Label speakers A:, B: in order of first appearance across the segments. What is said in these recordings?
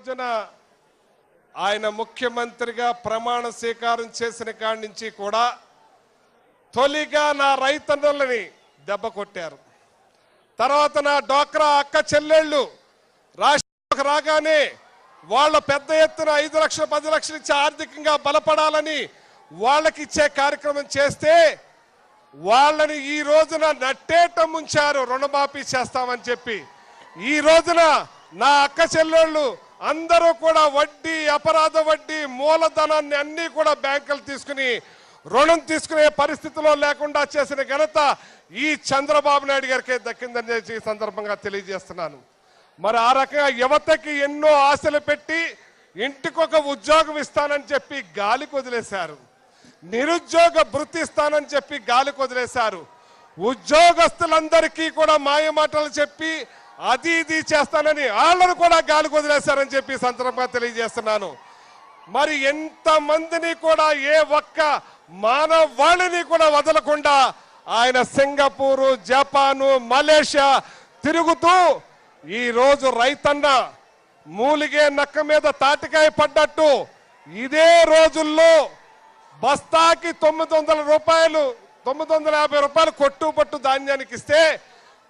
A: రోజున ఆయన ముఖ్యమంత్రిగా ప్రమాణ స్వీకారం చేసిన కాడి నుంచి కూడా తొలిగా నా రైతన్నలని దెబ్బ కొట్టారు. తర్వాత నా డ్వాక్రా అక్క చెల్లెళ్ళు రాష్ట్రంలోకి రాగానే వాళ్ళ పెద్ద ఎత్తున 5 లక్షలు 10 లక్షలు ఇచ్చి ఆర్థికంగా బలపడాలని వాళ్ళకి ఇచ్చే కార్యక్రమం చేస్తే వాళ్ళని ఈ రోజున నట్టేట ముంచారు. రుణమాఫీ చేస్తామని చెప్పి ఈ రోజున నా అక్క చెల్లెళ్ళు అందరూ కూడా వడ్డీ, అపరాధ వడ్డీ, మూలధనాన్ని అన్ని కూడా బ్యాంకులు తీసుకుని రుణం తీసుకునే పరిస్థితిలో లేకుండా చేసిన ఘనత ఈ చంద్రబాబు నాయుడు గారికి దక్కిందని ఈ సందర్భంగా తెలియజేస్తున్నాను. మరి ఆ రకంగా యువతకి ఎన్నో ఆశలు పెట్టి ఇంటికొక ఉద్యోగం ఇస్తానని చెప్పి గాలికి వదిలేశారు. నిరుద్యోగ భృతి ఇస్తానని చెప్పి గాలికి వదిలేశారు. ఉద్యోగస్తులందరికీ కూడా మాయమాటలు చెప్పి అది ఇది చేస్తానని వాళ్ళను కూడా గాలికి వదిలేశారని చెప్పి సందర్భంగా తెలియజేస్తున్నాను. మరి ఎంతమందిని కూడా ఏ ఒక్క మానవాళిని కూడా వదలకుండా ఆయన సింగపూరు, జపాను, మలేషియా తిరుగుతూ ఈ రోజు రైతన్న మూలిగే నక్క మీద తాటికాయ పడ్డట్టు ఇదే రోజుల్లో బస్తాకి 900 రూపాయలు 950 రూపాయలు కొట్టుపట్టు ధాన్యానికి ఇస్తే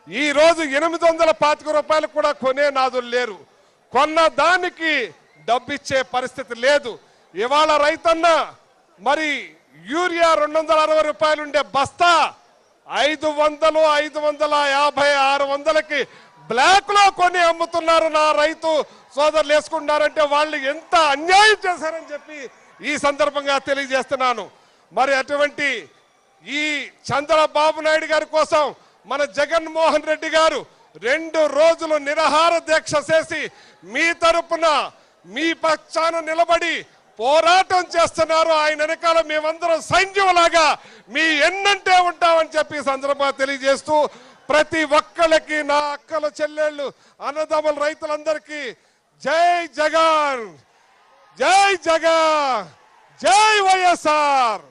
A: ఈ రోజు 825 రూపాయలు కూడా కొనే నాదులు లేరు. కొన్న దానికి డబ్బిచ్చే పరిస్థితి లేదు. ఇవాళ రైతన్న మరి యూరియా 260 రూపాయలు ఉండే బస్తా 500, 550, 600కి బ్లాక్ లో కొని అమ్ముతున్నారు. నా రైతు సోదరులు వేసుకుంటున్నారంటే వాళ్ళు ఎంత అన్యాయం చేశారని చెప్పి ఈ సందర్భంగా తెలియజేస్తున్నాను. మరి అటువంటి ఈ చంద్రబాబు నాయుడు గారి కోసం మన జగన్మోహన్ రెడ్డి గారు 2 రోజులు నిరాహార దీక్ష చేసి మీ తరపున మీ పక్షాన నిలబడి పోరాటం చేస్తున్నారు. ఆయన వెనకాల మేమందరం సైన్యంలాగా మీ ఎన్నంటే ఉంటామని చెప్పి సందర్భంగా తెలియజేస్తూ ప్రతి ఒక్కళ్ళకి నా అక్కల చెల్లెళ్ళు అన్నదమ్ముల రైతులందరికీ జై జగన్, జై జగన్, జై వైఎస్ఆర్.